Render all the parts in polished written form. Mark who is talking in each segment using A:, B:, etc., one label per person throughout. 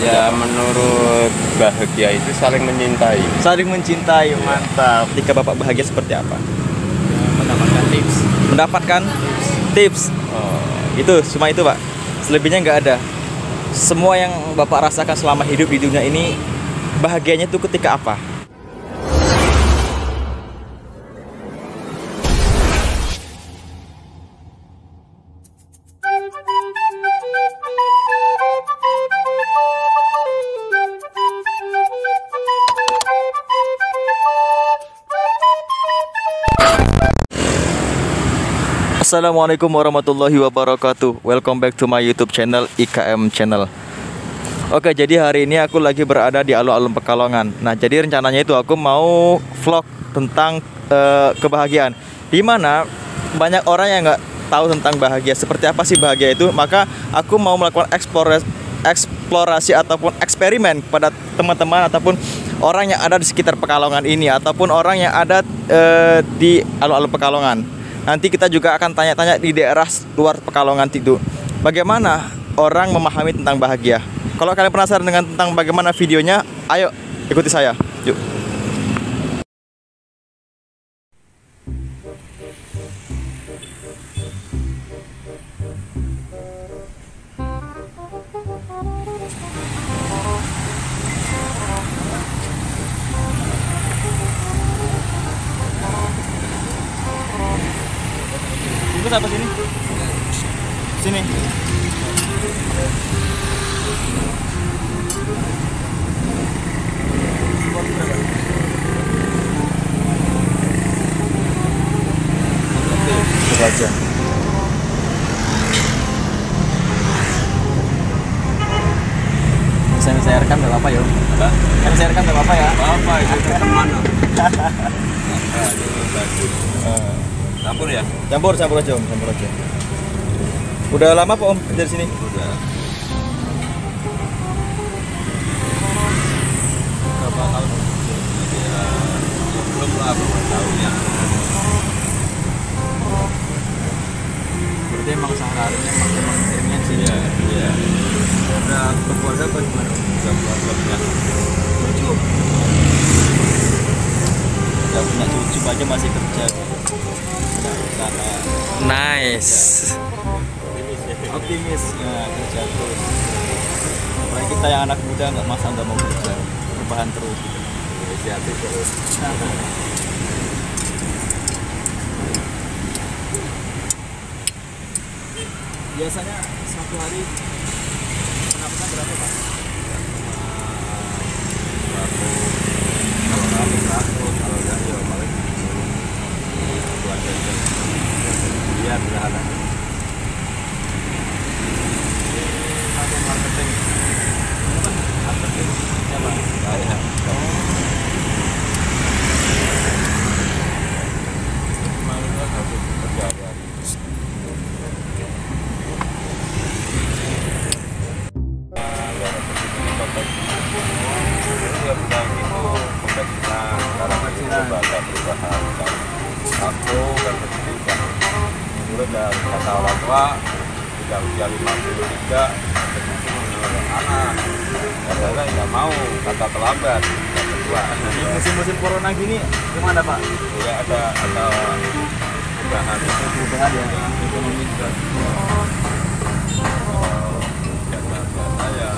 A: Ya menurut bahagia itu saling mencintai.
B: Saling mencintai, mantap. Ketika Bapak bahagia seperti apa?
C: Mendapatkan tips.
B: Mendapatkan tips. Oh, itu cuma itu, Pak. Selebihnya nggak ada. Semua yang Bapak rasakan selama hidup di dunia ini, bahagianya itu ketika apa? Assalamualaikum warahmatullahi wabarakatuh. Welcome back to my YouTube channel IKM Channel. Oke, jadi hari ini aku lagi berada di alun-alun Pekalongan. Nah, jadi rencananya itu aku mau vlog tentang kebahagiaan. Dimana banyak orang yang nggak tahu tentang bahagia. Seperti apa sih bahagia itu? Maka aku mau melakukan eksplorasi ataupun eksperimen kepada teman-teman ataupun orang yang ada di sekitar Pekalongan ini, ataupun orang yang ada di alun-alun Pekalongan. Nanti kita juga akan tanya-tanya di daerah luar Pekalongan itu, bagaimana orang memahami tentang bahagia. Kalau kalian penasaran dengan tentang bagaimana videonya, ayo ikuti saya. Yuk. Itu apa sini? Sini. Coba aja. Saya rekam nggak apa-apa ya? Kan saya rekam nggak apa-apa ya?
A: Apa itu kemana? Campur ya?
B: Campur aja Om, campur aja. Udah lama Pak Om kerja di sini?
A: Udah.
C: Berapa tahun?
A: Ya, belum lah berapa tahunnya.
C: Berarti emang sehari-harinya emang seringan sih.
A: Iya, iya.
C: Udah keluarga apa gimana?
A: Udah keluarga.
C: Lucu.
B: Udah punya cucu aja masih kerja. Nice. Optimis ya, kerja terus. Apalagi kita yang anak muda nggak mau kerja, perubahan terus.
A: Inisiatif terus.
C: Biasanya satu hari pendapatan berapa Pak?
A: Kalau nggak 100, kalau nggak ya paling 2 jam. Lihat sederhana.
C: Atau marketing?
A: Marketing.
C: Siapa?
A: Saya. Kemarin kan harus kerja hari. Aku kan pendidikan mulai dari kata orang tua sudah usia 53 menurut anak karena nggak mau kata terlambat kata tua.
B: Di musim-musim corona gini gimana Pak?
A: Ya ada perubahan
B: Perubahan ya,
A: ekonomi juga biasa ya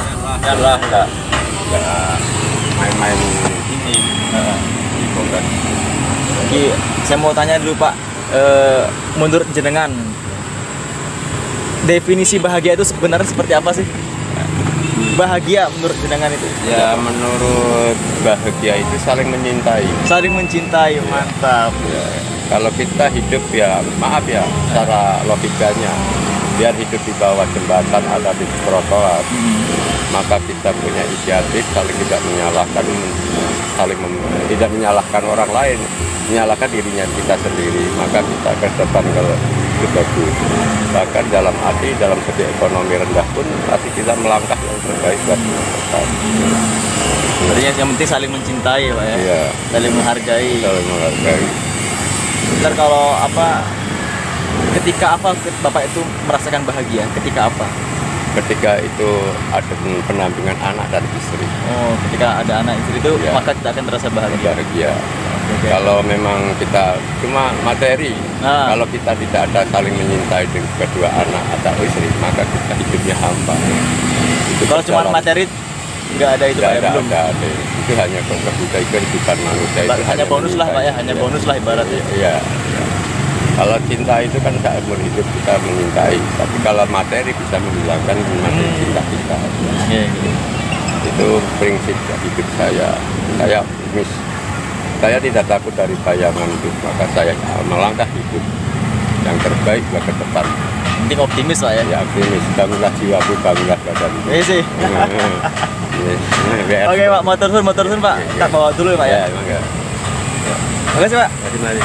A: lumayan lah nggak main-main ini di kongres.
B: Jadi saya mau tanya dulu Pak, menurut jenengan definisi bahagia itu sebenarnya seperti apa sih? Bahagia menurut jenengan itu?
A: Ya menurut bahagia itu saling mencintai.
B: Saling mencintai, mantap.
A: Ya, kalau kita hidup ya maaf ya secara logikanya biar hidup di bawah jembatan atau di trotoar, maka kita punya inisiatif saling tidak menyalahkan, tidak menyalahkan orang lain, menyalahkan dirinya kita sendiri, maka kita ke depan kalau itu bagus. Bahkan dalam segi ekonomi rendah pun pasti kita melangkah yang terbaik buat kita.
B: Jadi yang penting saling mencintai Pak ya,
A: Iya.
B: saling menghargai.
A: Saling menghargai.
B: Ntar kalau apa, ketika apa Bapak itu merasakan bahagia? Ketika apa?
A: ketika itu ada pendampingan anak dan istri.
B: Oh, ketika ada anak istri itu
A: Ya.
B: maka kita akan terasa bahagia.
A: Bahagia.
B: Oke.
A: Kalau memang kita cuma materi,
B: Nah.
A: kalau kita tidak ada saling menyintai dengan kedua anak atau istri, maka kita hidupnya hampa. Itu
B: Kalau cuma
A: berjalan.
B: materi nggak ada itu
A: Tidak
B: Pak ya,
A: ada,
B: belum.
A: ada. Itu hanya kehidupan manusia itu
B: Hanya bonus lah Pak ya, hanya
A: Iya.
B: bonus lah ibaratnya.
A: Iya. Kalau cinta itu kan seumur hidup kita menyintai, tapi kalau materi bisa menghilangkan materi cinta kita.
B: Iya, gitu.
A: Itu prinsip hidup saya. Saya optimis. Saya tidak takut dari bayangan itu, maka saya melangkah hidup yang terbaik buat ke depan.
B: Penting optimis Pak ya.
A: Ya optimis, bangunlah jiwaku, bangunlah badanku.
B: Iya sih. Oke Pak, motor sun Pak.
A: Iya, iya.
B: Tak bawa dulu ya Pak ya.
A: Ya, emang enggak.
B: Makasih Pak.
A: Mari.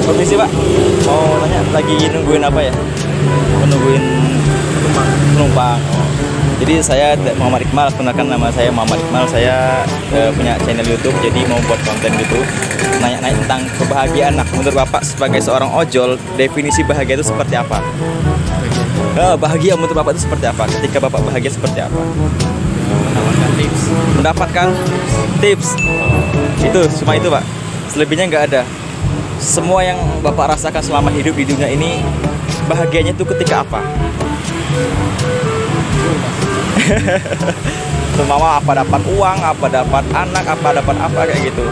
B: Permisi Pak, mau tanya lagi nungguin apa ya? Menungguin penumpang. Oh. Jadi saya Muhammad Iqmal, perkenalkan nama saya Muhammad Iqmal. Saya punya channel YouTube, jadi mau buat konten gitu. Nanya-nanya tentang kebahagiaan. Nah, menurut Bapak sebagai seorang ojol, definisi bahagia itu seperti apa? Bahagia menurut Bapak itu seperti apa? Ketika Bapak bahagia seperti apa?
C: Mendapatkan tips.
B: Mendapatkan tips. Itu cuma itu Pak. Selebihnya nggak ada. Semua yang Bapak rasakan selama hidup di dunia ini, bahagianya itu ketika apa? Semua apa dapat uang, apa dapat anak, apa dapat apa kayak gitu.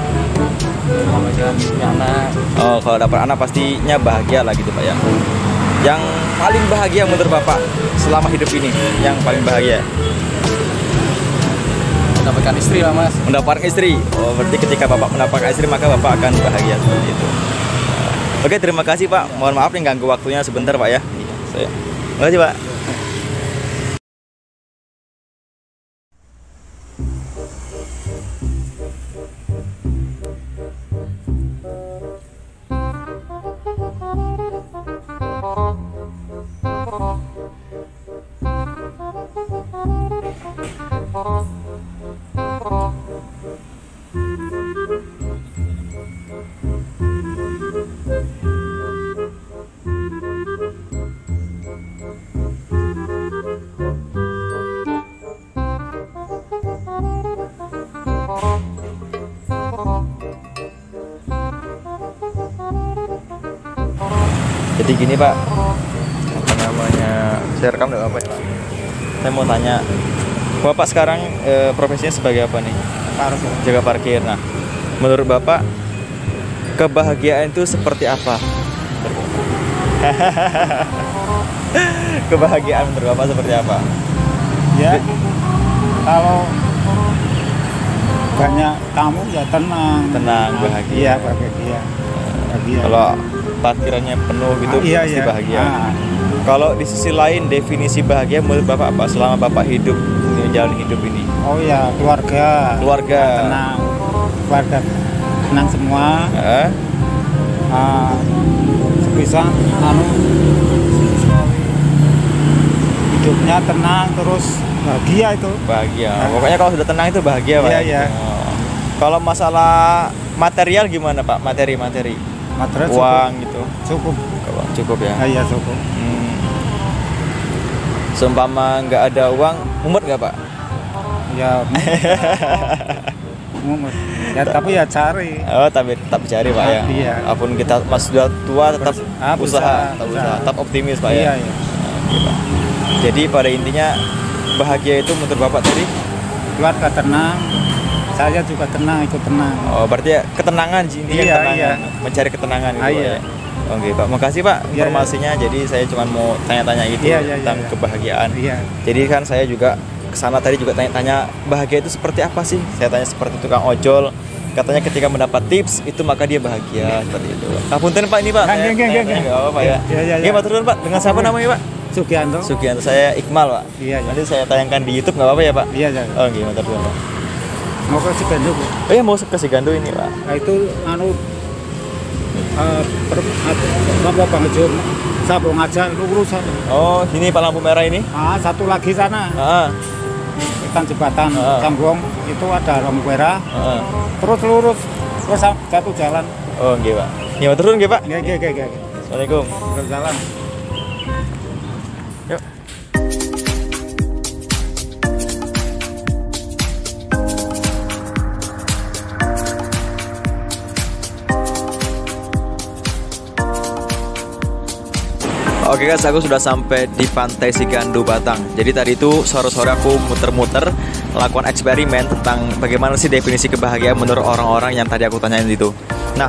C: Kalau jangan punya anak,
B: Oh, kalau dapat anak pastinya bahagia lah gitu Pak ya. Yang paling bahagia menurut Bapak selama hidup ini, yang paling bahagia
C: mendapatkan istri lah Mas.
B: mendapatkan istri. Oh, berarti ketika Bapak mendapatkan istri maka Bapak akan bahagia seperti itu. Oke, terima kasih Pak. Mohon maaf nih ganggu waktunya sebentar Pak ya. Terima kasih Pak. Jadi gini Pak, apa namanya, saya rekam nggak apa ya Pak? Saya mau tanya, Bapak sekarang profesinya sebagai apa nih? Jaga parkir. Nah, menurut Bapak kebahagiaan itu seperti apa? Kebahagiaan menurut Bapak seperti apa?
D: Ya, kalau banyak tamu ya tenang.
B: Tenang, bahagia.
D: Iya, bahagia. Bahagia.
B: Kalau parkirannya penuh gitu
D: iya,
B: pasti
D: iya.
B: bahagia.
D: Ah.
B: Kalau di sisi lain definisi bahagia menurut Bapak apa selama Bapak hidup di jalan hidup ini?
D: Oh ya, keluarga.
B: Keluarga.
D: Tenang. Keluarga tenang semua. Sebisa hidupnya tenang terus bahagia itu.
B: Bahagia.
D: Nah.
B: Pokoknya kalau sudah tenang itu bahagia Pak.
D: Iya, iya.
B: Oh. Kalau masalah material gimana Pak? Materi
D: Materai
B: uang gitu.
D: cukup.
B: Kalau cukup ya.
D: Iya cukup.
B: Seumpama nggak ada uang, mumet nggak Pak?
D: Ya. Mumet. Ya tapi ya cari.
B: Oh, tapi tetap cari Pak ya.
D: Iya.
B: Apapun kita mas sudah tua tetap
D: Berusaha,
B: usaha,
D: usaha.
B: tetap optimis Pak
D: Iya,
B: ya.
D: iya.
B: Oke, Pak. Jadi pada intinya bahagia itu menurut Bapak tadi?
D: Keluarga tenang, saya juga tenang, ikut tenang.
B: Oh, berarti ya ketenangan intinya
D: Iya,
B: ketenangan,
D: iya.
B: mencari ketenangan gitu
D: Ah,
B: Pak
D: iya.
B: ya. Oke Pak, makasih Pak
D: Iya,
B: informasinya. Jadi saya cuma mau tanya-tanya gitu
D: Iya, iya,
B: tentang
D: iya.
B: kebahagiaan.
D: Iya.
B: Jadi kan saya juga kesana tadi juga tanya-tanya bahagia itu seperti apa sih. Saya tanya seperti tukang ojol, katanya ketika mendapat tips itu maka dia bahagia seperti itu. Punten Pak ini Pak. Nggak apa-apa ya. Iya Pak, turun Pak. Dengan siapa namanya Pak?
D: Sugianto.
B: Sugianto. Saya Iqmal Pak.
D: Iya.
B: Nanti saya tayangkan di YouTube nggak apa-apa ya Pak?
D: Iya.
B: Oh gimana turun Pak?
D: Mau ke Sigandu.
B: Oh iya mau ke Sigandu ini Pak.
D: Nah, itu apa Bang Jum? Sabung aja lurus aja.
B: Oh ini Pak lampu merah ini?
D: Satu lagi sana. Ikan jembatan Sambung itu ada lampu merah. Terus lurus terus satu jalan.
B: Oh nggih Pak. Gimana turun nggih Pak?
D: Nggih.
B: Assalamualaikum.
D: Terus jalan.
B: Yuk. Oke guys, aku sudah sampai di Pantai Sigandu Batang. Jadi tadi itu sore-sore aku muter-muter lakukan eksperimen tentang bagaimana sih definisi kebahagiaan menurut orang-orang yang tadi aku tanyain itu. Nah,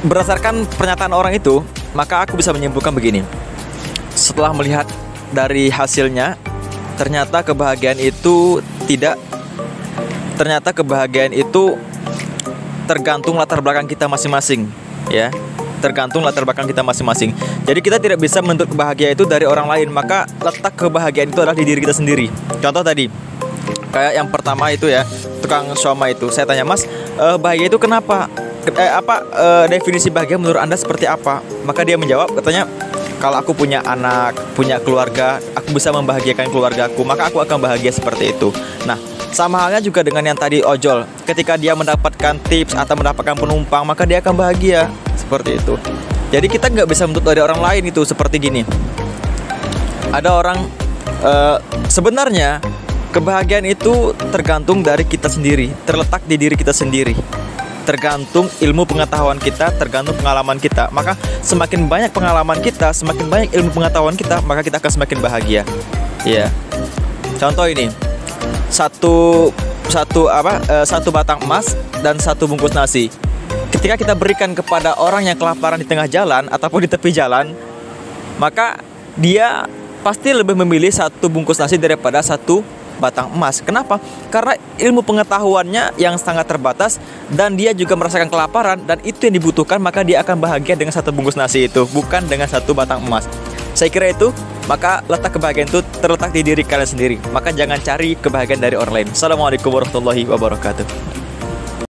B: berdasarkan pernyataan orang itu, maka aku bisa menyimpulkan begini. Setelah melihat dari hasilnya, ternyata kebahagiaan itu tergantung latar belakang kita masing-masing, ya. Tergantung latar belakang kita masing-masing. Jadi kita tidak bisa menuntut kebahagiaan itu dari orang lain, maka letak kebahagiaan itu adalah di diri kita sendiri. Contoh tadi, kayak yang pertama itu ya, tukang siomay itu, saya tanya, Mas, bahagia itu kenapa? Definisi bahagia menurut Anda seperti apa? Maka dia menjawab, katanya, kalau aku punya anak, punya keluarga, aku bisa membahagiakan keluargaku, maka aku akan bahagia seperti itu. Nah, sama halnya juga dengan yang tadi ojol. Ketika dia mendapatkan tips atau mendapatkan penumpang, maka dia akan bahagia. Seperti itu. Jadi kita nggak bisa menuntut dari orang lain itu. Seperti gini, ada orang sebenarnya kebahagiaan itu tergantung dari kita sendiri, terletak di diri kita sendiri, tergantung ilmu pengetahuan kita, tergantung pengalaman kita. Maka semakin banyak pengalaman kita, semakin banyak ilmu pengetahuan kita, maka kita akan semakin bahagia. Iya. Contoh ini, satu batang emas dan satu bungkus nasi. Ketika kita berikan kepada orang yang kelaparan di tengah jalan ataupun di tepi jalan, maka dia pasti lebih memilih satu bungkus nasi daripada satu batang emas. Kenapa? Karena ilmu pengetahuannya yang sangat terbatas dan dia juga merasakan kelaparan dan itu yang dibutuhkan, maka dia akan bahagia dengan satu bungkus nasi itu, bukan dengan satu batang emas. Saya kira itu, maka letak kebahagiaan itu terletak di diri kalian sendiri. Maka jangan cari kebahagiaan dari orang lain. Assalamualaikum warahmatullahi wabarakatuh.